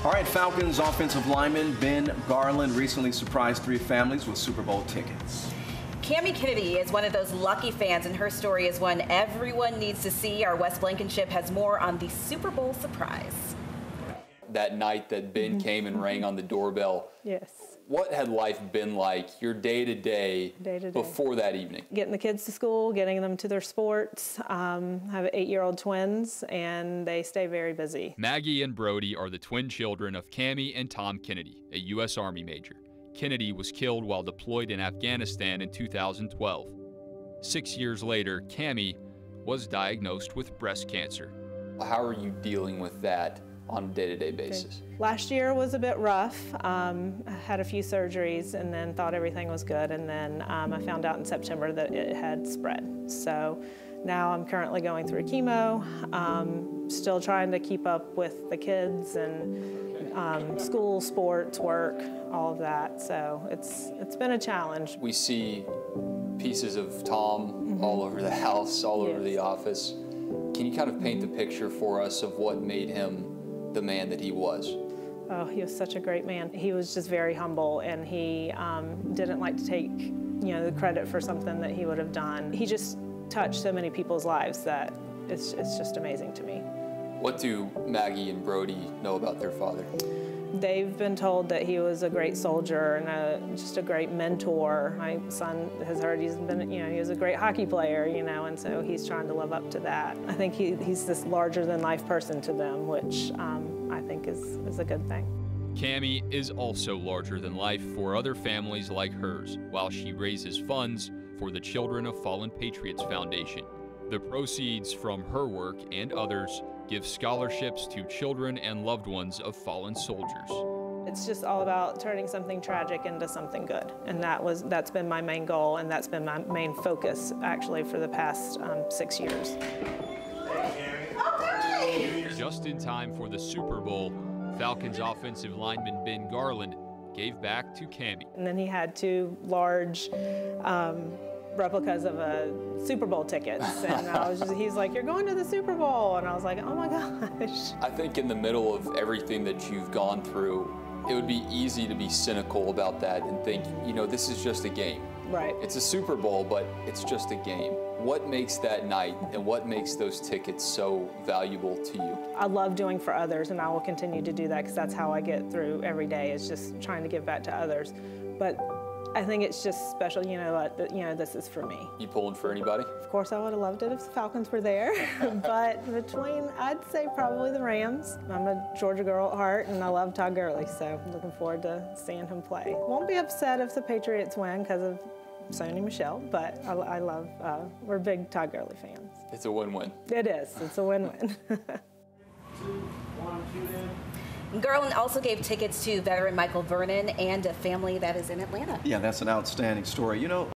All right, Falcons offensive lineman Ben Garland recently surprised 3 families with Super Bowl tickets. Cami Kennedy is one of those lucky fans, and her story is one everyone needs to see. Our Wes Blankenship has more on the Super Bowl surprise. That night that Ben came and rang on the doorbell. Yes. What had life been like, your day-to-day before that evening? Getting the kids to school, getting them to their sports. I have 8-year-old twins, and they stay very busy. Maggie and Brody are the twin children of Cami and Tom Kennedy, a U.S. Army major. Kennedy was killed while deployed in Afghanistan in 2012. 6 years later, Cami was diagnosed with breast cancer. How are you dealing with that on a day-to-day basis? Last year was a bit rough. I had a few surgeries and then thought everything was good, and then I found out in September that it had spread. So now I'm currently going through chemo, still trying to keep up with the kids and school, sports, work, all of that. So it's been a challenge. We see pieces of Tom all over the house, all over the office. Can you kind of paint the picture for us of what made him the man that he was? Oh, he was such a great man. He was just very humble, and he didn't like to take, the credit for something that he would have done. He just touched so many people's lives that it's just amazing to me. What do Maggie and Brody know about their father? They've been told that he was a great soldier and just a great mentor. My son has heard he was a great hockey player, and so he's trying to live up to that. I think he's this larger-than-life person to them, which I think is a good thing. Cami is also larger than life for other families like hers, while she raises funds for the Children of Fallen Patriots Foundation. The proceeds from her work and others give scholarships to children and loved ones of fallen soldiers. It's just all about turning something tragic into something good, and that's been my main goal, and that's been my main focus actually for the past 6 years. Just in time for the Super Bowl, Falcons offensive lineman Ben Garland gave back to Cami. And then he had 2 large replicas of Super Bowl tickets, and he's like, "You're going to the Super Bowl," and I was like, "Oh my gosh." I think in the middle of everything that you've gone through, it would be easy to be cynical about that and think, this is just a game. Right. It's a Super Bowl, but it's just a game. What makes that night and what makes those tickets so valuable to you? I love doing for others, and I will continue to do that because that's how I get through every day, is just trying to give back to others. But I think it's just special, this is for me. You pulling for anybody? Of course, I would have loved it if the Falcons were there, but I'd say probably the Rams. I'm a Georgia girl at heart, and I love Todd Gurley, so I'm looking forward to seeing him play. Won't be upset if the Patriots win because of Sony Michel, but I love, we're big Todd Gurley fans. It's a win-win. It is, it's a win-win. Garland also gave tickets to veteran Michael Vernon and a family that is in Atlanta. Yeah, that's an outstanding story.